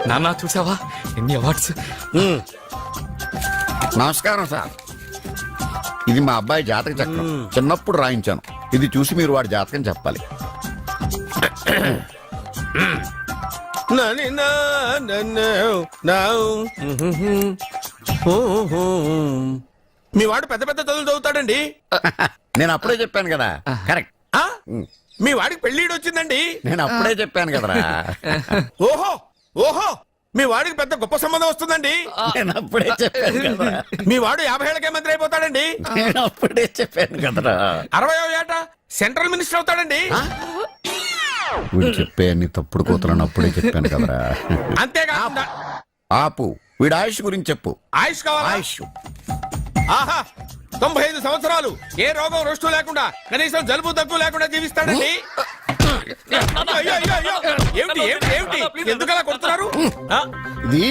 నాన్న చూసావా ఎన్ని అవార్డ్స్. నమస్కారం సార్. ఇది మా అబ్బాయి జాతక చక్రం. చిన్నప్పుడు రాయించాను. ఇది చూసి మీరు వాడి జాతకం చెప్పాలి. మీ వాడు పెద్ద పెద్ద చదువులు చదువుతాడండి. నేను అప్పుడే చెప్పాను కదా. కరెక్ట్. మీ వాడికి పెళ్లిడు వచ్చిందండి. నేను అప్పుడే చెప్పాను కదరా. ఓహో ఓహో మీ వాడికి పెద్ద గొప్ప సంబంధం వస్తుందండి. నేను అప్పుడే చెప్పాను కదరా. మీ వాడు 50 ఏళ్ళకే మంత్రి అయిపోతాడండి. నేను అప్పుడే చెప్పాను కదరా. 60వ ఏట సెంట్రల్ మినిస్టర్ అవుతాడండి. వీడు చెప్పే అన్ని తప్పుడు కూతురని అప్పుడే చెప్పాను కదరా. అంతేకాకుండా ఆపు. వీడి ఆయుష్ గురించి చెప్పు. ఆయుష్ కావాలా? ఆయుష్ ఆహా 95 సంవత్సరాలు ఏ రోగం రుష్టు లేకుండా కనీసం జలుబు దగ్గు లేకుండా జీవిస్తాడండి. అయ్యో, అయ్యో, అయ్యో. ఏమిటి ఏమిటి ఏమిటి ఎందుకలా కొడుతున్నారు? ఇది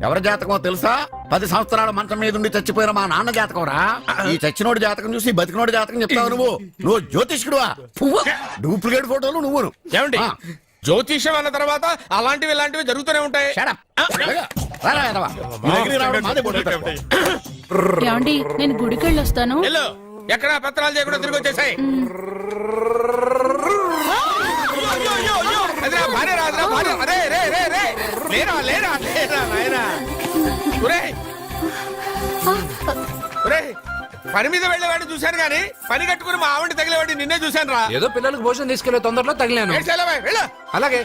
ఎవరి జాతకమో తెలుసా? 10 సంవత్సరాల మంచం మీద ఉండి చచ్చిపోయిన మా నాన్న జాతకం రా. ఈ చచ్చినోడి జాతకం చూసి బతికినోడి జాతకం చెప్తావు నువ్వు జ్యోతిష్కుడువా? డూప్లికేట్ ఫోటోలు నువ్వు. ఏమండి జ్యోతిష్యం అన్న తర్వాత అలాంటివి ఇలాంటివి జరుగుతూనే ఉంటాయి. ఏమండి నేను గుడికెళ్ళి వస్తాను. ఎక్కడ పత్రాలు చేయకుండా తిరిగి వచ్చేసాయి. పని మీద వెళ్ళేవాడిని చూశాను గానీ పని కట్టుకుని మా ఆవిడ తగిలేవాడి నిన్నే చూశాను రా. ఏదో పిల్లలకు భోజనం తీసుకెళ్లే తొందరలో తగిలాను. అలాగే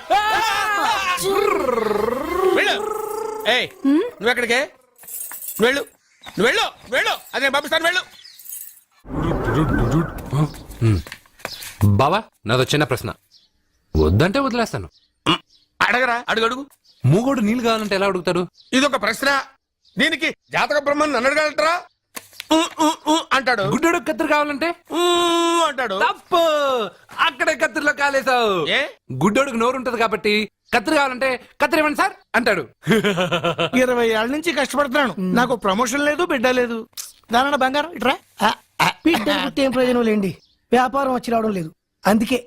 నువ్వెక్కడికే? వెళ్ళు నువ్వు వెళ్ళు వెళ్ళు. అదే పంపిస్తాను వెళ్ళు. బావా నాదో చిన్న ప్రశ్న. వద్దంటే వదిలేస్తాను. అడగరా అడుగు అడుగు. మూగోడు నీళ్ళు కావాలంటే ఎలా అడుగుతాడు? ఇదొక ప్రశ్న. దీనికి జాతక బ్రహ్మను నన్ను అడగలటరా? అంటాడు. గుడ్డోడు కత్తిరి కావాలంటే అంటాడు. తప్పు. అక్కడే కత్తిరిలో కాలేసావు. ఏ గుడ్డోడికి నోరు ఉంటది కాబట్టి కత్తిరి కావాలంటే కత్తిరి ఇవ్వండి సార్ అంటాడు. 20 ఏళ్ల నుంచి కష్టపడుతున్నాను. నాకు ప్రమోషన్ లేదు, బిడ్డ లేదు. దానన్న బంగారం ఇట్రా. బిడ్డ పుట్టి ఏం ప్రయోజనం లేండి. వ్యాపారం వచ్చి రావడం లేదు. అందుకే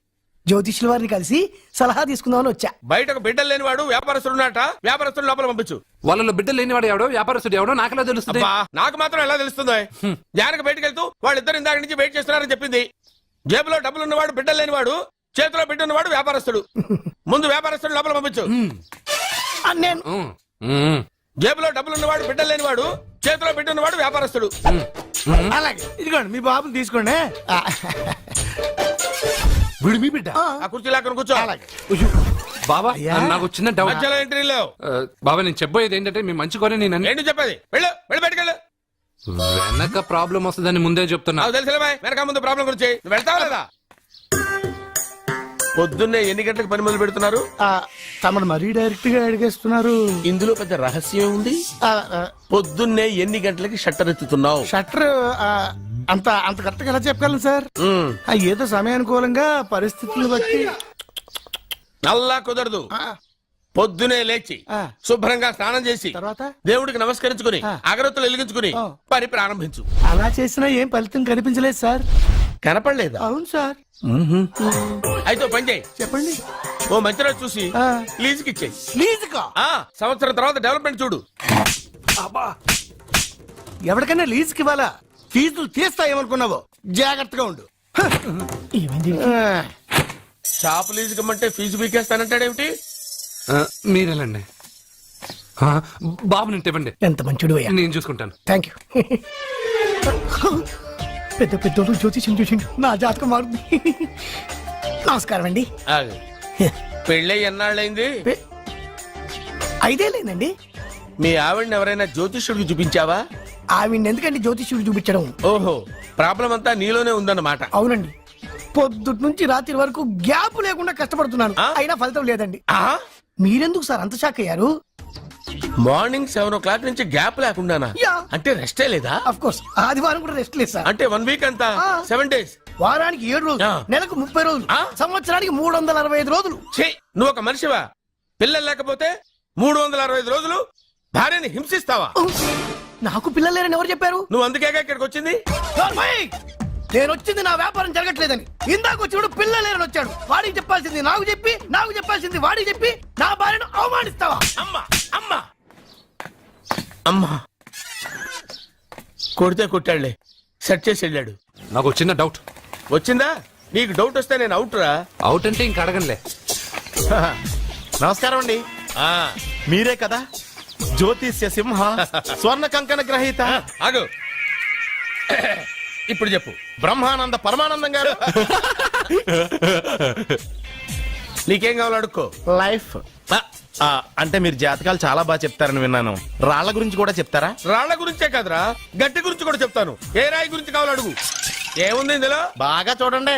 జ్యోతిష్యుల వారిని కలిసి సలహా తీసుకుందామని వచ్చా. బయటకు బిడ్డలు లేనివాడు వ్యాపారస్తుడు ఉన్నట. వ్యాపారస్తుడు లోపల పంపించు. వాళ్ళలో బిడ్డలు లేనివాడు ఎవడో వ్యాపారస్తుడు ఎవడో నాకెలా తెలుస్తుంది? నాకు మాత్రం ఎలా తెలుస్తుందో? జానకి బయటకు వెళ్తూ వాళ్ళిద్దరు ఇందాక నుంచి వెయిట్ చేస్తున్నారని చెప్పింది. జేబులో డబ్బులు ఉన్నవాడు బిడ్డలు లేనివాడు, చేతిలో బిడ్డ ఉన్నవాడు వ్యాపారస్తుడు. ముందు వ్యాపారస్తుడు లోపల పంపించు. నేను జేబులో డబ్బులు ఉన్నవాడు బిడ్డలు లేనివాడు, చేతిలో బిడ్డ ఉన్నవాడు వ్యాపారస్తుడు. అలాగే ఇదిగోండి మీ బాబుని తీసుకోండి. వీడు మీ బిడ్డ? ఆ కుర్చీ లాక్కను కూర్చో. బాబా నాకు చిన్న డౌట్. మధ్యలో ఎంట్రీ లేవు. బాబా నేను చెప్పబోయేది ఏంటంటే మీ మంచి కోరే నేను ఏంటి చెప్పేది? వెళ్ళు వెళ్ళి బయటకు వెళ్ళు. వెనక ప్రాబ్లం వస్తుందని ముందే చెప్తున్నా. నాకు తెలుసులే బాయ్. వెనక ముందు ప్రాబ్లం గురించి నువ్వు వెళ్తావా లేదా? పొద్దున్నే ఎన్ని గంటలకు పని మొదలు పెడుతున్నారు? తమను మరీ డైరెక్ట్ గా అడిగేస్తున్నారు. ఇందులో పెద్ద రహస్యం ఉంది. పొద్దున్నే ఎన్ని గంటలకి షట్టర్ ఎత్తుతున్నావు? షట్టర్ అంత అంత కరెక్ట్ గా ఎలా చెప్పగలను సార్? ఏదో సమయానుకూలంగా పరిస్థితులను బట్టి. అల్లా కుదరదు. పొద్దునే లేచి శుభ్రంగా స్నానం చేసి తర్వాత దేవుడికి నమస్కరించుకుని అగరత్తులు వెలిగించుకుని పని ప్రారంభించు. అలా చేసినా ఏం ఫలితం కనిపించలేదు సార్. కనపడలేదా? అవును సార్. అయితే పని చేయి. చెప్పండి. ఓ మంచి రోజు చూసి లీజుకి ఇచ్చేయి. లీజుకా? సంవత్సరం తర్వాత డెవలప్మెంట్ చూడు. ఎవరికైనా లీజుకి ఇవ్వాలా? ఫీజులు తీస్తాయేమనుకున్నావో జాగ్రత్తగా ఉండు. షాప్ లీజుకి ఇమ్మంటే ఫీజు పీకేస్తానంటాడేమిటి? మీరేలండి. బాబు నేను ఇవ్వండి. ఎంత మంచిడు అయ్యా. నేను చూసుకుంటాను. Thank you. పెద్ద పెద్దోళ్ళు జ్యోతిష్యం చూసిండు. నా జాతకం మారుంది. నమస్కారం అండి. పెళ్ళై ఎన్నాళ్ళైంది? 5 ఏళ్ళైందండి. మీ ఆవిడని ఎవరైనా జ్యోతిష్యుడికి చూపించావా? ఆవిడ ఎందుకండి జ్యోతిష్యుడు చూపించడం? ఓహో ప్రాబ్లం అంతా నీలోనే ఉందన్నమాట. అవునండి. పొద్దుటి నుంచి రాత్రి వరకు గ్యాప్ లేకుండా కష్టపడుతున్నాను. అయినా ఫలితం లేదండి. మీరెందుకు సార్ అంత షాక్ అయ్యారు? మార్నింగ్ 7 o'clock నుంచి గ్యాప్ లేకుండానా? అంటే రెస్టే లేదా? ఆఫ్ కోర్స్ ఆదివారం కూడా రెస్ట్ లేదు సార్. అంటే 1 week అంతా 7 days. వారానికి 7 రోజులు, నెలకు 30 రోజులు, సంవత్సరానికి 365 రోజులు. నువ్వు ఒక మనిషివా? పిల్లలు లేకపోతే 365 రోజులు భార్యని హింసిస్తావా? నాకు పిల్లలు లేరని ఎవరు చెప్పారు? నువ్వు అందుకేగా ఇక్కడికి వచ్చింది. నేను వచ్చింది నా వ్యాపారం జరగట్లేదని. ఇందాక వచ్చినప్పుడు పిల్ల లేరని వచ్చాడు. వాడికి చెప్పాల్సింది నాకు చెప్పి, నాకు చెప్పాల్సింది వాడికి చెప్పి నా భార్యను అవమానిస్తావా? అమ్మా అమ్మా అమ్మా కొడితే కొట్టాడులే, సెట్ చేసి వెళ్ళాడు. నాకు చిన్న డౌట్. వచ్చిందా? నీకు డౌట్ వస్తే నేను అవుట్ రా. అవుట్ అంటే ఇంక అడగనులే. నమస్కారం అండి. మీరే కదా జ్యోతిష్య సింహ స్వర్ణ కంకణ గ్రహీత ఆగు. ఇప్పుడు చెప్పు. బ్రహ్మానంద పరమానందం గారు. నీకేం కావాలో అడుక్కో. లైఫ్ అంటే మీరు జాతకాలు చాలా బాగా చెప్తారని విన్నాను. రాళ్ల గురించి కూడా చెప్తారా? రాళ్ల గురించే కాదురా, గట్టి గురించి కూడా చెప్తాను. ఏ రాయి గురించి కావాలో అడుగు. ఏముంది ఇందులో? బాగా చూడండి.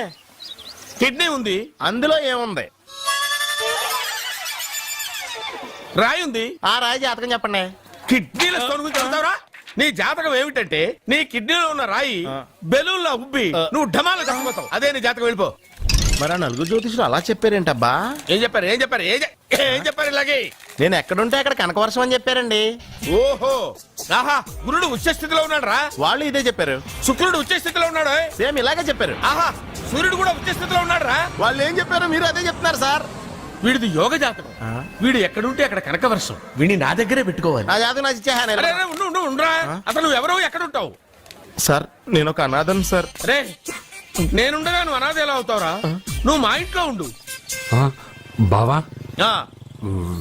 కిడ్నీ ఉంది. అందులో ఏముంది? రాయి ఉంది. ఆ రాయి జాతకం చెప్పండి. కిడ్నీల స్టోన్ గురించి చెప్తావురా? నీ జాతకం ఏమిటంటే నీ కిడ్నీలో ఉన్న రాయి బెలూన్లా ఉబ్బి నువ్వు ఢమాల చచ్చిపోతావు. అదే నీ జాతకం. వెళ్ళిపో. మరి ఆ నలుగురు జ్యోతిషులు అలా చెప్పారేంటబ్బా? ఏం చెప్పారు? ఏం చెప్పారు? ఏం చెప్పారు ఇలాగే? నేను ఎక్కడుంటే అక్కడ కనకవర్షం అని చెప్పారండి. ఓహో, ఆహా, గురుడు ఉచ్చ స్థితిలో ఉన్నాడు రా. వాళ్ళు ఇదే చెప్పారు. శుక్రుడు ఉచ్చ స్థితిలో ఉన్నాడు. సేమ్ ఇలాగే చెప్పారు. ఆహా, సూర్యుడు కూడా ఉచ్చ స్థితిలో ఉన్నాడు రా. వాళ్ళు ఏం చెప్పారు మీరు అదే చెప్తున్నారు సార్. వీడిది యోగ జాతకం. వీడు ఎక్కడుంటే అక్కడ కనకవర్షం. వీడిని నా దగ్గరే పెట్టుకోవాలి. ఆ జాతకం నాకు ఇచ్చేహాను. అరే, అరే, ఉండురా. అసలు నువ్వు ఎవరో ఎక్కడ ఉంటావు? సార్ నేను ఒక అనాథం సార్. రే, నేనుండగా నువ్వు అనాథ ఎలా అవుతావురా? నువ్వు మా ఇంట్లో ఉండు. ఆ, బావా ఆ,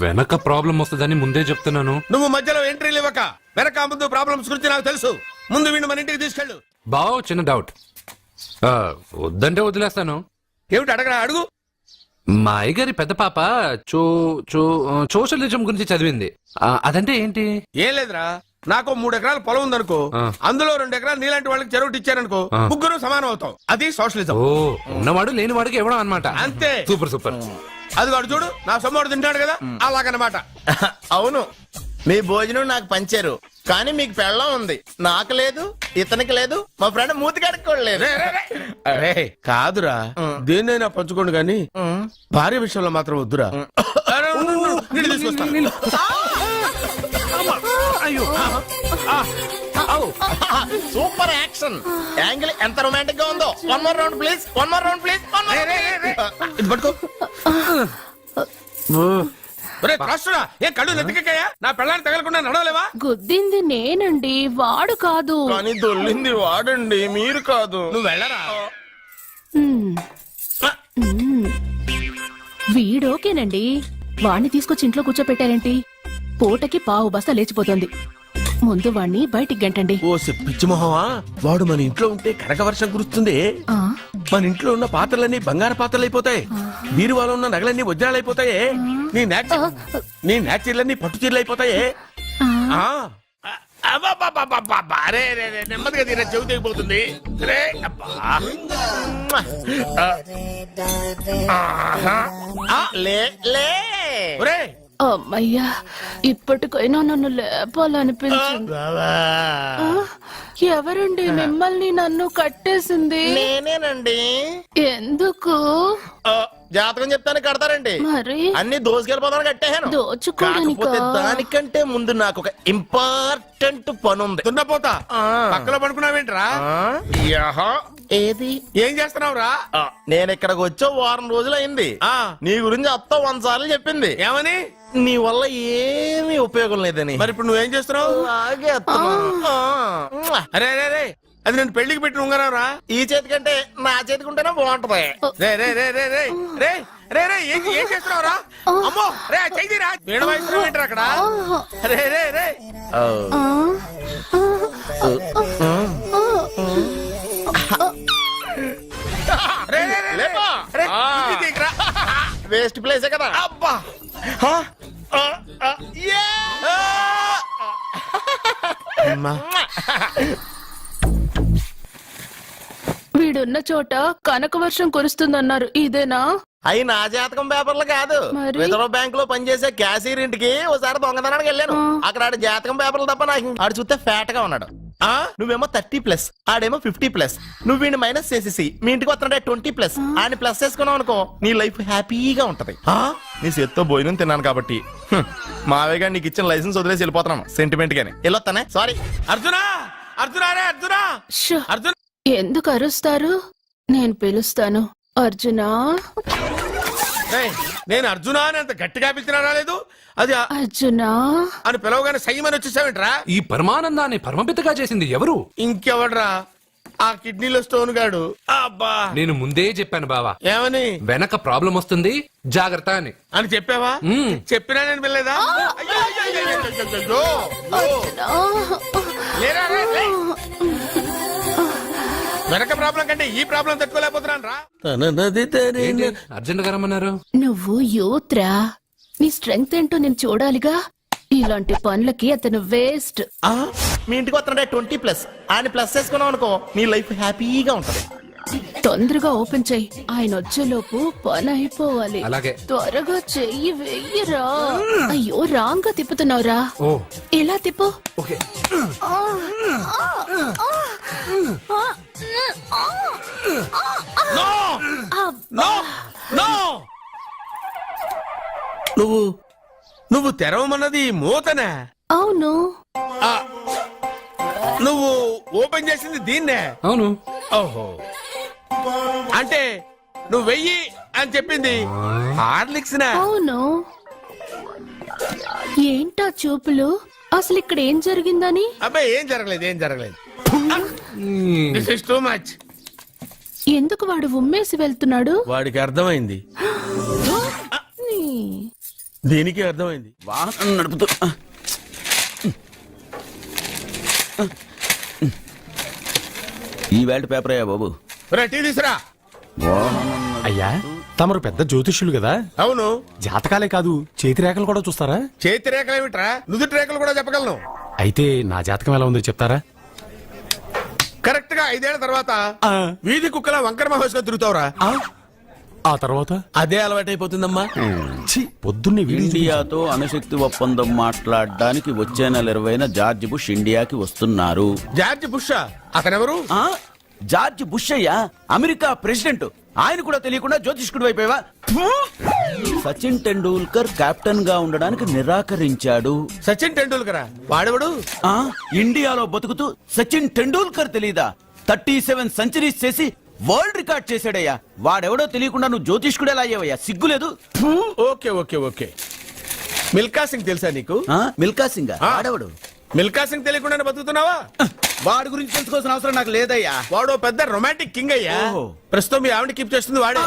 వెనక ప్రాబ్లం వస్తుందని ముందే చెప్తున్నాను. నువ్వు మధ్యలో ఎంట్రీలు ఇవ్వక. వెనక ముందు ప్రాబ్లమ్స్ గురించి నాకు తెలుసు. ముందు వీడిని మన ఇంటికి తీసుకెళ్ళు. బావ చిన్న డౌట్. వద్దంటే వదిలేస్తాను. ఏమిటి అడగరా? అడుగు. మా అయ్యగారి పెద్ద పాప సోషలిజం గురించి చదివింది. అదంటే ఏంటి? ఏం లేదురా, నాకు 3 ఎకరాల పొలం ఉందనుకో, అందులో 2 ఎకరాలు నీలాంటి వాళ్ళకి చెరువు ఇచ్చారనుకో, ముగ్గురు సమానం అవుతాం. అది సోషలిజం. ఓ, ఉన్నవాడు లేనివాడికి ఇవ్వడం అన్నమాట. అంతే. Super super. అది వాడు చూడు, నా సొమ్మడు తింటాడు కదా, అలాగనమాట. అవును, మీ భోజనం నాకు పంచారు, కానీ మీకు పెళ్ళం ఉంది, నాకు లేదు, ఇతనికి లేదు, మా ఫ్రెండ్ మూతి కడుక్కోలేదు. అరే కాదురా, దేన్నైనా పంచుకోండి గాని భార్య విషయంలో మాత్రం వద్దురా. అరే, ఉండు, నీళ్ళు తీసుకొస్తా. సూపర్ యాక్షన్ యాంగిల్ ఎంత రొమాంటిక్ గా ఉందో. One more round please, one more round please. ఇది పట్టుకో. రాష్ట్రుడా, ఏ కళ్ళు నెత్తికెక్కాయా? నా పెళ్ళాన్ని తగలకుండా నడవలేవా? గుద్దింది నేనండి, వాడు కాదు. కానీ దొల్లింది వాడండి, మీరు కాదు. నువ్వు వెళ్ళరా. వీడోకేనండి, వాణ్ణి తీసుకొచ్చి ఇంట్లో కూర్చోపెట్టారేంటి? పూటకి పావు బస్తా లేచిపోతుంది. ముందు వాణ్ణి బయటికి గంటండి. ఓ పిచ్చి మొహమా, వాడు మన ఇంట్లో ఉంటే కనక వర్షం కురుస్తుంది. ఆ, మన ఇంట్లో ఉన్న పాత్రలన్నీ బంగారు పాత్రలు అయిపోతాయి. బీరువాలో ఉన్న నగలన్నీ వజ్రాలు అయిపోతాయి. నీ నాచీర్లన్నీ పట్టు చీరలు అయిపోతాయి. నెమ్మదిగా తీరా, చెవి తెగిపోతుంది. ఒరే, అమ్మయ్యా, ఇప్పటికైనా నన్ను లేపాలనిపించింది. ఆ, ఎవరండి మిమ్మల్ని నన్ను కట్టేసింది? నేనేనండి. ఎందుకు? జాతకం చెప్తాను కడతారండి. మరి అన్ని దోసుకెళ్ళిపోతాను కట్టేహాను. దోచుకోవడానికా? కాకపోతే దానికంటే ముందు నాకు ఒక ఇంపార్టెంట్ పని ఉంది. దున్నపోతా పక్కలో పడుకున్నావేంట్రా? ఏది? ఏం చేస్తున్నావురా? నేను ఇక్కడికి వచ్చే వారం రోజులు అయింది. నీ గురించి అత్త 100 సార్లు చెప్పింది. ఏమని? నీ వల్ల ఏమీ ఉపయోగం లేదని. మరి ఇప్పుడు నువ్వేం చేస్తున్నావు? అలాగే అత్తమా. అరే అరే అరే, అది నేను పెళ్లికి పెట్టిన ఉంగరం రా. ఈ చేతి కంటే నా చేతికి ఉంటేనే బాగుంటది. రే రే రే రే రే రే రే రే ఏం చేస్తున్నావురా? అమ్మో, రే చెయ్యిరా. వీణ వాయిస్తున్నావు ఏంట్రా అక్కడ? రే రే రే రే రే రే లేపా. రే, ఇది తీయకురా. వేస్ట్ ప్లేసే కదా. అబ్బా, వీడున్న చోట కనక వర్షం కురుస్తుందన్నారు, ఇదేనా? అయి నా జాతకం పేపర్లు కాదు. మరి? రిజర్వ్ బ్యాంక్ లో పనిచేసే క్యాషియర్ ఇంటికి ఒకసారి దొంగతనానికి వెళ్ళాను. అక్కడ ఆడి జాతకం పేపర్లు తప్ప నాకు ఆడు చూస్తే ఫ్యాట్ గా ఉన్నాడు. నువ్వేమో 30+, ఆడేమో 50+. నువ్వు వీడిని మైనస్ చేసేసి మీ ఇంటికి వస్తుంటే 20+. ఆయన ప్లస్ చేసుకున్నావు అనుకో, నీ లైఫ్ హ్యాపీగా ఉంటది. నీ చేత్తో భోజనం తిన్నాను కాబట్టి మావేగా నీకు ఇచ్చిన లైసెన్స్ వదిలేసి వెళ్ళిపోతున్నాను సెంటిమెంట్ గానే. వెళ్ళొస్తానే. సారీ. అర్జునా, అర్జునా రే అర్జునా, షో. అర్జున్ ఎందుకు అరుస్తారు? నేను పిలుస్తాను. అర్జునా, ఏయ్, నేను అర్జున అని అంత గట్టిగా పిలిచినా రాలేదు. అది అర్జునా. అని పిలవగానే సయ్యమని వచ్చేసావేంట్రా? ఈ పరమానందాన్ని పరమపితగా చేసింది ఎవరు? ఇంకెవడ్రా? ఆ కిడ్నీలో స్టోన్ గాడు. అబ్బా, నేను ముందే చెప్పాను బావా, ఏమని? వెనక ప్రాబ్లం వస్తుంది, జాగ్రత్త అని. అని చెప్పావా? చెప్పినా నేను వెళ్ళలేదా? అయ్యో, అయ్యో, అయ్యో, అయ్యో, అయ్యో, అయ్యో. లేరా, రా, లే. వెనక ప్రాబ్లం కంటే ఈ ప్రాబ్లం తట్టుకోలేకపోతున్నాను రా. ఏంటి అర్జెంట్ గా రమ్మన్నారు? నువ్వు యూత్రా, నీ స్ట్రెంగ్త్ ఏంటో నేను చూడాలిగా. ఇలాంటి పనులకి అతను వేస్ట్. మీ ఇంటికి వస్తున్నాడే 20+. ఆయన ప్లస్ చేసుకున్నావు అనుకో నీ లైఫ్ హ్యాపీగా ఉంటది. తొందరగా ఓపెన్ చెయ్యి, ఆయన వచ్చేలోపు పని అయిపోవాలి. అలాగే. త్వరగా చెయ్యి వెయ్యరా. అయ్యో, రాంగ్ గా తిప్పుతున్నావురా. ఓ ఇలా తిప్పు. ఓకే. నో నో నో నువ్వు తెరవమన్నది మూతనే. అవును. ఆ, నువ్వు ఓపెన్ చేసింది దీన్నే. అవును. ఓహో, అంటే నువ్వు వెయ్యి అని చెప్పింది హార్లిక్స్ నా? అవును. ఏంటా చూపులు? అసలు ఇక్కడ ఏం జరిగిందని? అబ్బాయి ఏం జరగలేదు, ఏం జరగలేదు. This is too much. ఎందుకు వాడు ఉమ్మేసి వెళ్తున్నాడు? వాడికి అర్థమైంది, నీ. దీనికి అర్థమైంది. వాహనం నడుపుతూ ఈ వేల్ట్ పేపర్ అయ్యా బాబు. టీ తీసురా. అయ్యా, తమరు పెద్ద జ్యోతిష్యులు కదా, అవును. జాతకాలే కాదు చేతి రేఖలు కూడా చూస్తారా? చేతి రేఖలు ఏమిట్రా, నుదుటి రేఖలు కూడా చెప్పగలను. అయితే నా జాతకం ఎలా ఉందో చెప్తారా? కరెక్ట్ గా 5 ఏళ్ల తర్వాత వీధి కుక్కల వంకర మహేష్ గా తిరుగుతావురా. ఆ తర్వాత అదే అలవాటైపోతుందమ్మా. ఛీ, పొద్దున్నే వీడియో ఇండియాతో అణుశక్తి ఒప్పందం మాట్లాడడానికి వచ్చే నెల 20న జార్జ్ బుష్ ఇండియాకి వస్తున్నారు. జార్జ్ బుషా? అతనెవరు? ఆ జార్జ్ బుష్ అయ్యా, అమెరికా ప్రెసిడెంట్. ఆయన కూడా తెలియకుండా జ్యోతిష్కుడు వైపోయావా? సచిన్ టెండూల్కర్ కెప్టెన్ గా ఉండడానికి నిరాకరించాడు. సచిన్ టెండూల్కరా? వాడెవడు? ఆ ఇండియాలో బతుకుతూ సచిన్ టెండూల్కర్ తెలీదా? 37 సెంచరీస్ చేసి వరల్డ్ రికార్డ్ చేశాడయ్యా. వాడెవడో తెలియకుండా నువ్వు జ్యోతిష్కుడు ఎలా అయ్యావయ్యా? సిగ్గులేదు. Okay okay okay. Milkha Singh తెలుసా నీకు? మిల్కా సింగ్ వాడెవడు? మిల్కా సింగ్ తెలియకుండా బతుకుతున్నావా? వాడి గురించి తెలుసుకోవాల్సిన అవసరం నాకు లేదయ్యా. వాడు పెద్ద రొమాంటిక్ కింగ్ అయ్యా. ఓహో. ప్రస్తుతం మీ ఆవిడ కీప్ చేస్తుంది వాడే.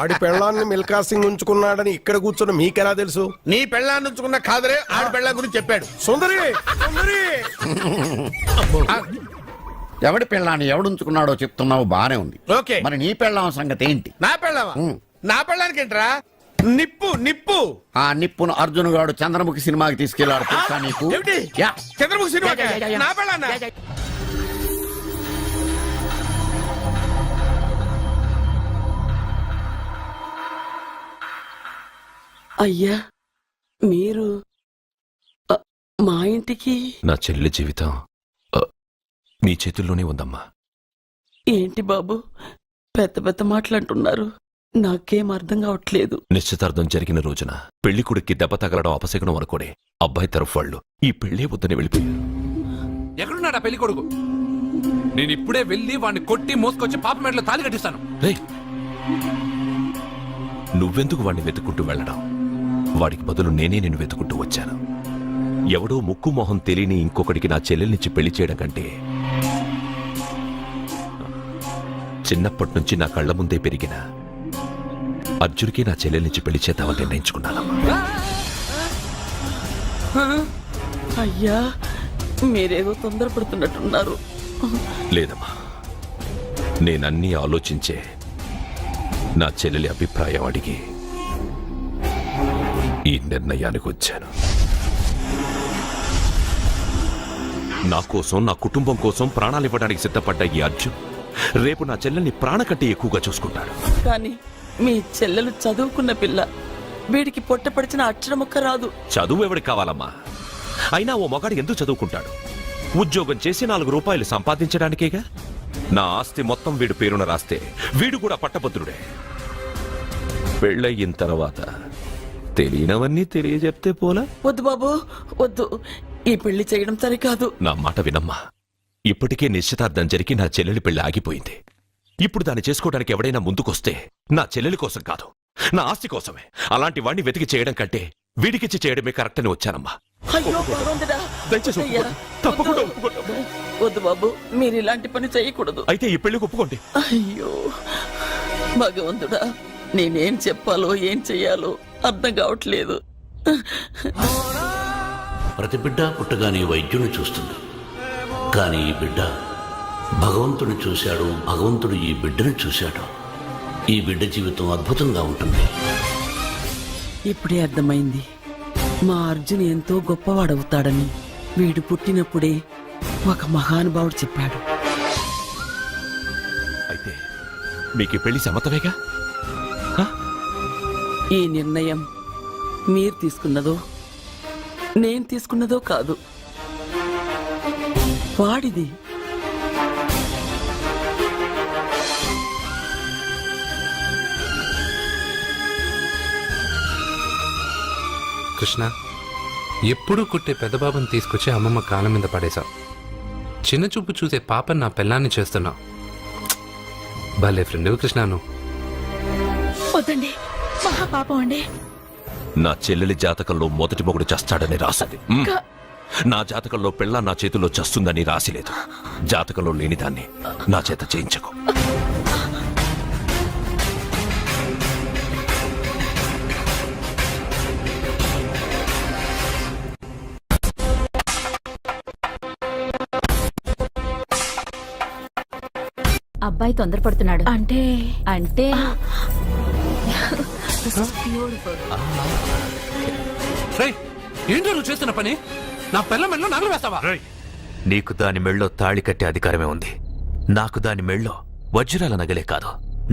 ఆడి పెళ్ళాన్ని మిల్కా సింగ్ ఉంచుకున్నాడని ఇక్కడ కూర్చొని మీకెలా తెలుసు? నీ పెళ్ళాన్ని ఉంచుకున్న కాదరే ఆడి పెళ్ళాం గురించి చెప్పాడు. సుందరి సుందరి ఎవడి పెళ్ళాన్ని ఎవడుంచుకున్నాడో చెప్తున్నావు, బానే ఉంది. ఓకే. మరి నీ పెళ్ళాం సంగతి ఏంటి? నా పెళ్ళావా? నా పెళ్ళానికి ఏంట్రా? నిప్పు నిప్పు. ఆ నిప్పును అర్జున్ గాడు చంద్రముఖి సినిమాకి తీసుకెళ్లాడు తెలుసా నీకు? ఏమిటి? యా. చంద్రముఖి సినిమా? నా పెళ్ళాన్న? అయ్యా, మీరు మా ఇంటికి? నా చెల్లి జీవితం మీ చేతుల్లోనే ఉందమ్మా. ఏంటి బాబు పెద్ద పెద్ద మాటలంటున్నారు? నాకేం అర్థం కావట్లేదు. నిశ్చితార్థం జరిగిన రోజున పెళ్లి కొడుక్కి దెబ్బ తగలడం అపశకునం అనుకోడే అబ్బాయి తరఫు వాళ్ళు ఈ పెళ్లే వద్దని వెళ్ళిపోయారు. ఎక్కడున్నాడా పెళ్లి కొడుకు? నేను ఇప్పుడే వెళ్ళి వాడిని కొట్టి మోసుకొచ్చి పాప మెడలో తాళి కట్టిస్తాను. రే, నువ్వెందుకు వాడిని వెతుక్కుంటూ వెళ్ళడం? వాడికి బదులు నేనే నిన్ను వెతుకుంటూ వచ్చాను. ఎవడో ముక్కు మొహం తెలియని ఇంకొకడికి నా చెల్లెల్నిచ్చి పెళ్లి చేయడం కంటే చిన్నప్పటి నుంచి నా కళ్ల ముందే పెరిగిన అర్జున్కి నా చెల్లెల్నిచ్చి పెళ్లి చేద్దామని నిర్ణయించుకున్నానమ్మా. అయ్యా, మీరేదో తొందరపడుతున్నట్టున్నారు. లేదమ్మా, నేనన్నీ ఆలోచించే నా చెల్లెలి అభిప్రాయం అడిగి ఈ నిర్ణయానికి వచ్చాను. నా కోసం, నా కుటుంబం కోసం ప్రాణాలు ఇవ్వడానికి సిద్ధపడ్డ ఈ అర్జున్ రేపు నా చెల్లెల్ని ప్రాణ కంటే ఎక్కువగా చూసుకుంటాడు. కానీ మీ చెల్లెలు చదువుకున్న పిల్ల, వీడికి పొట్టపడిచిన అక్షరముక్క రాదు. చదువు ఎవడికి కావాలమ్మా? అయినా ఓ మగాడు ఎందుకు చదువుకుంటాడు? ఉద్యోగం చేసి 4 రూపాయలు సంపాదించడానికేగా. నా ఆస్తి మొత్తం వీడు పేరున రాస్తే వీడు కూడా పట్టభద్రుడే. పెళ్ళయిన తర్వాత తెలియనవన్నీ తెలియజెప్తే పోలా? వద్దు బాబు వద్దు, ఈ పెళ్లి చేయడం సరికాదు. నా మాట వినమ్మా. ఇప్పటికే నిశ్చితార్థం జరిగి నా చెల్లెలి పెళ్లి ఆగిపోయింది. ఇప్పుడు దాన్ని చేసుకోవడానికి ఎవడైనా ముందుకొస్తే నా చెల్లెలి కోసం కాదు, నా ఆస్తి కోసమే. అలాంటి వాణ్ణి వెతికి చేయడం కంటే వీడికిచ్చి చేయడమే కరెక్ట్ అని వచ్చానమ్మా. అయ్యో భగవంతుడా. దయచేసి అయ్యా, తప్పకుండా వద్దు. వద్దు బాబు, మీరు ఇలాంటి పని చేయకూడదు. అయితే ఈ పెళ్లికి ఒప్పుకోండి. అయ్యో భగవంతుడా, నేనేం చెప్పాలో ఏం చెయ్యాలో అర్థం కావట్లేదు. ప్రతి బిడ్డ పుట్టగానే వైద్యుని చూస్తుంది, కానీ ఈ బిడ్డ భగవంతుని చూశాడు, భగవంతుడు ఈ బిడ్డను చూశాడు. ఈ బిడ్డ జీవితం అద్భుతంగా ఉంటుంది. ఇప్పుడే అర్థమైంది, మా అర్జున్ ఎంతో గొప్పవాడవుతాడని. వీడు పుట్టినప్పుడే ఒక మహానుభావుడు చెప్పాడు. అయితే మీకు ఈ పెళ్లి సమ్మతమేగా? ఈ నిర్ణయం మీరు తీసుకున్నదో నేను తీసుకున్నదో కాదు, వాడిది. కృష్ణ, ఎప్పుడూ కుట్టే పెద్దబాబుని తీసుకొచ్చి అమ్మమ్మ కాలం మీద పడేశావు. చిన్న చూపు చూసే పాపని నా పెళ్ళాన్ని చేస్తున్నావు. భలే ఫ్రెండ్ కృష్ణ నువ్వు. వద్దండి, మహాపాపం అండి. నా చెల్లెలి జాతకంలో మొదటి మొగుడు చస్తాడని రాసింది. నా జాతకంలో పెళ్ళ నా చేతిలో చస్తుందని రాసిలేదు. జాతకంలో లేనిదాన్ని నా చేత చేయించకు. అబ్బాయి తొందరపడుతున్నాడు. అంటే అంటే ఏంటో నువ్వు చేస్తున్న పని? నా పిల్ల మెళ్ళో నగలు వేస్తావా? నీకు దాని మెళ్ళో తాళి కట్టే అధికారమే ఉంది. నాకు దాని మెళ్ళో వజ్రాల నగలే కాదు,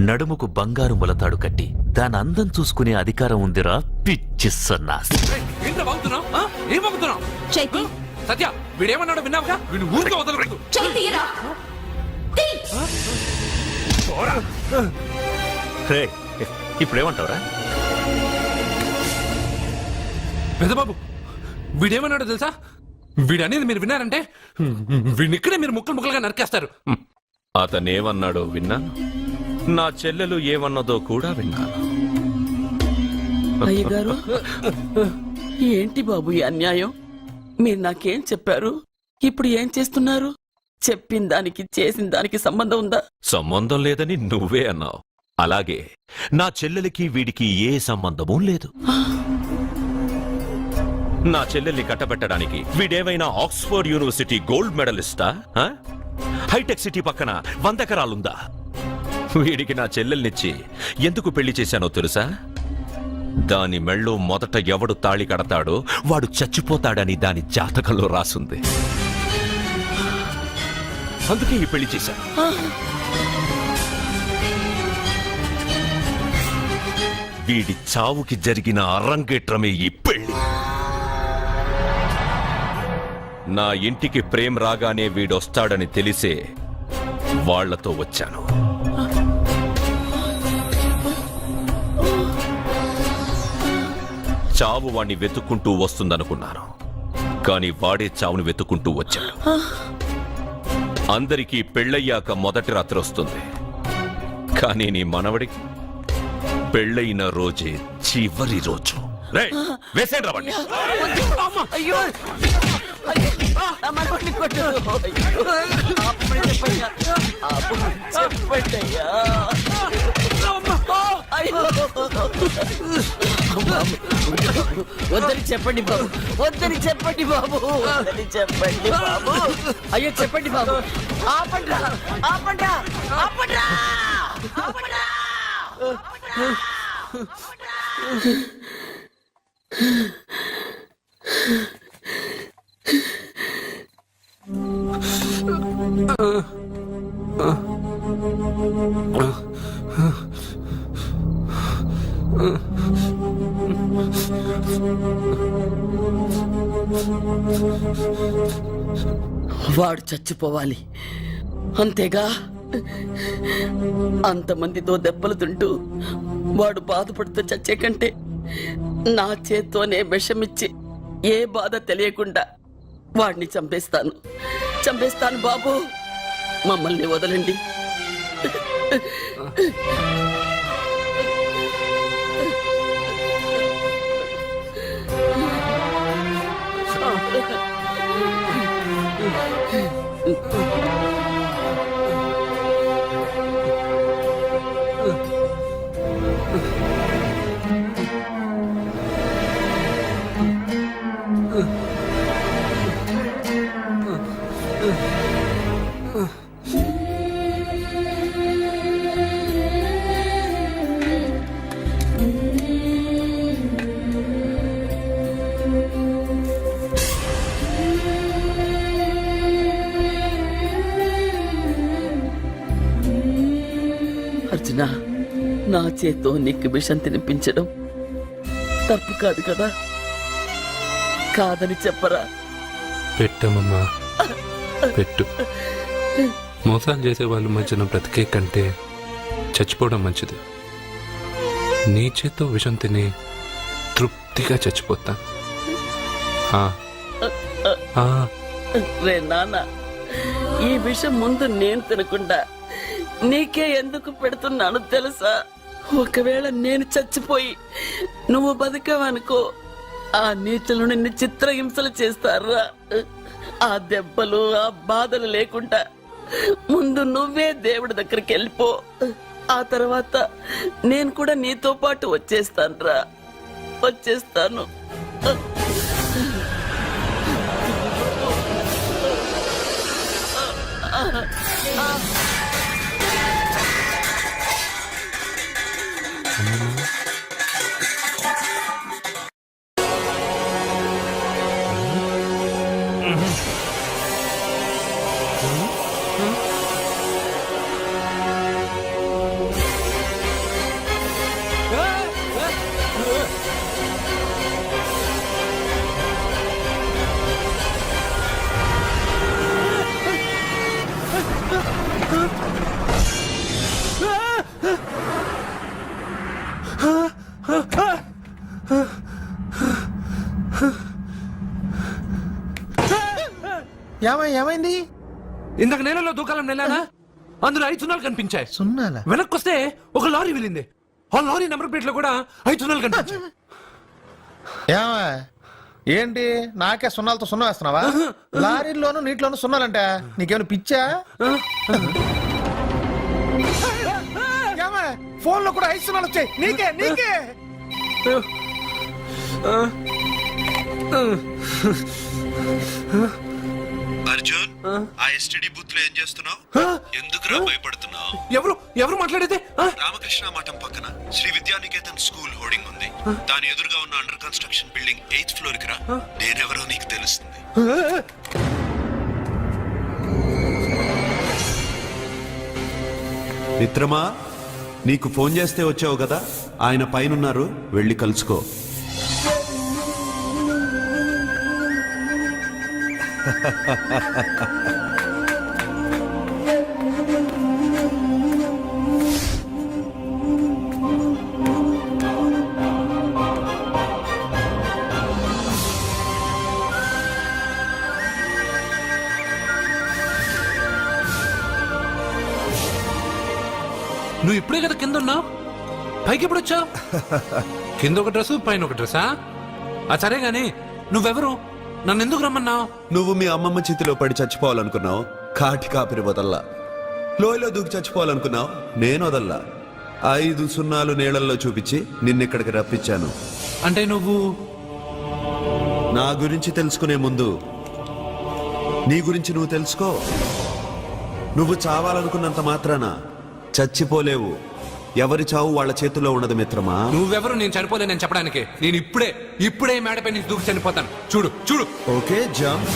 నడుముకు బంగారు ములతాడు కట్టి దాని అందం చూసుకునే అధికారం ఉందిరా పిచ్చి సన్నాసి. ఏంటో బాగుతున్నావు? ఏం బాగుతున్నావు? చైతి, సత్య, వీడేమన్నాడో విన్నావుగా? వీడు ఊరికే వదలకూడదు. ఇప్పుడేమంటావురా? పెద్దబాబు, వీడేమన్నాడో తెలుసా? వీడనేది మీరు విన్నారంటే వీడినిక్కడే మీరు ముక్కలు ముక్కలుగా నరికేస్తారు. అతనేమన్నాడో విన్నాను, నా చెల్లెలు ఏమన్నదో కూడా విన్నాను. అయ్యగారు, ఏంటి బాబు ఈ అన్యాయం? మీరు నాకేం చెప్పారు, ఇప్పుడు ఏం చేస్తున్నారు? చెప్పిన దానికి చేసిన దానికి సంబంధం ఉందా? సంబంధం లేదని నువ్వే అన్నావు. అలాగే నా చెల్లెలికి వీడికి ఏ సంబంధమూ లేదు. నా చెల్లెల్ని కట్టబెట్టడానికి వీడేమైనా ఆక్స్ఫర్డ్ యూనివర్సిటీ గోల్డ్ మెడలిస్టా? హైటెక్ సిటీ పక్కన 100 ఎకరాలుందా? వీడికి నా చెల్లెల్నిచ్చి ఎందుకు పెళ్లి చేశానో తెలుసా? దాని మెళ్ళో మొదట ఎవడు తాళి కడతాడో వాడు చచ్చిపోతాడని దాని జాతకంలో రాసుంది. అందుకే ఈ పెళ్లి చేశాను. వీడి చావుకి జరిగిన అరంగేట్రమే ఈ పెళ్లి. నా ఇంటికి ప్రేమ్ రాగానే వీడొస్తాడని తెలిసే వాళ్లతో వచ్చాను. చావు వాణ్ణి వెతుక్కుంటూ వస్తుందనుకున్నాను, కానీ వాడే చావుని వెతుక్కుంటూ వచ్చాడు. అందరికీ పెళ్ళయ్యాక మొదటి రాత్రి వస్తుంది, కానీ నీ మనవడికి పెళ్ళైన రోజే చివరి రోజు. వేసేండ్రా వాణ్ణి. అయ్యో, నా మనవడిని కొట్టదు. అయ్యో, అప్పుడే చెప్పయ్యా. చెప్పండయ్యా. అయ్యో, వద్దని చెప్పండి బాబు, వద్దని చెప్పండి బాబు, వద్దని చెప్పండి బాబు. అయ్యో చెప్పండి బాబు. ఆపండ్రా, ఆపండ్రా, ఆపండ్రా, ఆపండ్రా. వాడు చచ్చిపోవాలి అంతేగా. అంతమందితో దెబ్బలు తింటూ వాడు బాధపడుతూ చచ్చే కంటే నా చేత్తోనే విషమిచ్చి ఏ బాధ తెలియకుండా వాడిని చంపేస్తాను చంపేస్తాను బాబు, మమ్మల్ని వదలండి. అర్జున, నా చేత్తో నీకు విషం తినిపించడం తప్పు కాదు కదా? కాదని చెప్పరా? పెట్టమమ్మా, పెట్టు. మోసాలు చేసే వాళ్ళ మధ్యన బ్రతికే కంటే చచ్చిపోవడం మంచిది. నీ చేత్తో విషం తిని తృప్తిగా చచ్చిపోతా. రే నాన్న, ఈ విషయం ముందు నేను తినకుండా నీకే ఎందుకు పెడుతున్నాను తెలుసా? ఒకవేళ నేను చచ్చిపోయి నువ్వు బతికావనుకో, ఆ నీచులు నిన్ను చిత్రహింసలు చేస్తారా? ఆ దెబ్బలు ఆ బాధలు లేకుండా ముందు నువ్వే దేవుడి దగ్గరికి వెళ్ళిపో. ఆ తర్వాత నేను కూడా నీతో పాటు వచ్చేస్తాను. వచ్చేస్తాను. ఏమైంది? ఇందాక నేలలో దూకాలం నెలానా, అందులో 5 సున్నాలు కనిపించాయి. సున్నాలా? వెనక్కొస్తే ఒక లారీ వెళ్ళింది. ఆ లారీ నెంబర్ ప్లేట్ లో కూడా 5 సున్నాలు కనిపించాయి. ఏంటి నాకే సున్నాలతో సున్నా వేస్తున్నావా? లారీల్లోనూ నీటిలోనూ సున్నాలంట. నీకేమైనా పిచ్చా? ఫోన్ లో కూడా 5 సున్నాలు వచ్చాయి. నీకే నీకే అర్జున్, ఆ ఎస్టీడీ బూత్ లో ఏం చేస్తున్నావు? ఎందుకురా భయపడుతున్నావు? ఎవరు మాట్లాడేది? రామకృష్ణ మఠం పక్కన శ్రీ విద్యానికేతన్ స్కూల్ హోర్డింగ్ ఉంది. దాని ఎదురుగా ఉన్న under construction building 8th floor కి రా. నేనెవరో నీకు తెలుస్తుంది. మిత్రమా, నీకు ఫోన్ చేస్తే వచ్చావు కదా, ఆయన పైనున్నారు, వెళ్ళి కలుసుకో. నువ్వు ఇప్పుడే కదా కింద ఉన్నావు, పైకి ఎప్పుడు వచ్చావు? కింద ఒక డ్రెస్, పైన ఒక డ్రెస్సా? సరే గాని నువ్వెవరు? నన్ను ఎందుకు రమ్మన్నావు? నువ్వు మీ అమ్మమ్మ చేతిలో పడి చచ్చిపోవాలనుకున్నావు, కాటి కాపిరి వదల్లా. లోయలో దూకి చచ్చిపోవాలనుకున్నావు, నేను వదల్లా. 5 సున్నాలు నీళ్ళల్లో చూపించి నిన్నెక్కడికి రప్పించాను. అంటే నువ్వు నా గురించి తెలుసుకునే ముందు నీ గురించి నువ్వు తెలుసుకో. నువ్వు చావాలనుకున్నంత మాత్రాన చచ్చిపోలేవు. ఎవరి చావు వాళ్ళ చేతుల్లో ఉండదు మిత్రమా. నువ్వెవరు నేను చనిపోలేనని చెప్పడానికి? నేను ఇప్పుడే మేడపై నుంచి దూకి చనిపోతాను. చూడు. Okay, jump.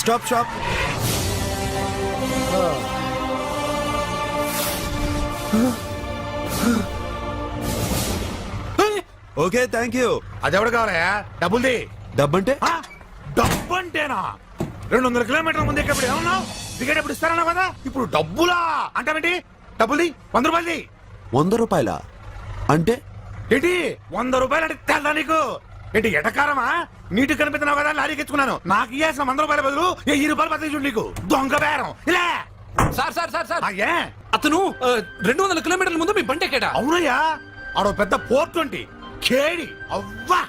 Stop. Okay, thank you. అదెవడు కావాలయా? డబ్బుల్ది. డబ్బంటే? డబ్బంటేనా? 200 కిలోమీటర్ల ముందు ఎక్కడ ఏమన్నావు టికెట్ ఎప్పుడు ఇస్తారన్నావు కదా ఇప్పుడు డబ్బులా అంటావేంటి డబ్బుల్ది 100 రూపాయలది 100 రూపాయల అంటే ఏంటి 100 రూపాయలు అంటే తెల్దా నీకు ఏంటి ఎటకారమా నీటి కనిపిస్తున్నావు కదా లారీకి ఎత్తుకున్నాను నాకు ఇయ్యాల్సిన 100 రూపాయల బదులు 1000 రూపాయలు బదిలీ చూడు నీకు దొంగ బేరం ఇలా సార్ సార్ సార్ సార్ అయ్యే అతను 200 కిలోమీటర్ల ముందు మీ బండి ఎక్కాడా? అవునయ్యా ఆడో పెద్ద పోర్ట్ వంటి కేడి అవ్వా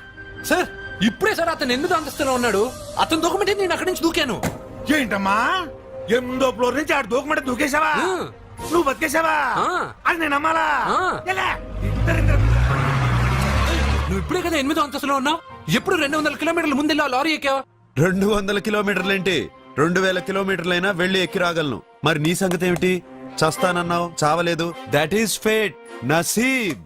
సార్ ఇప్పుడే సార్ అతను ఎందుకు అంతస్తులో ఉన్నాడు? అతను దూకమంటే నేను అక్కడి నుంచి దూకాను. ఏంటమ్మా 8వ ఫ్లోర్ నుంచి ఆడు దూకమంటే దూకేశావా ఆ. నువ్వు బతికేశావా ఆ. అది నేను నమ్మాలా ఆ. ఎలా? ఇద్దరిద్దరు. నువ్వు ఇప్పుడే కదా 8వ అంతస్తులో ఉన్నావు. ఎప్పుడు 200 కిలోమీటర్ల ముందు ఇలా లారీ ఎక్కావా? 200 కిలోమీటర్లేంటి 2000 కిలోమీటర్లైనా వెళ్ళి ఎక్కి రాగలను. మరి నీ సంగతి ఏమిటి? చస్తానన్నావు చావలేదు. That is fate, నసీబ్.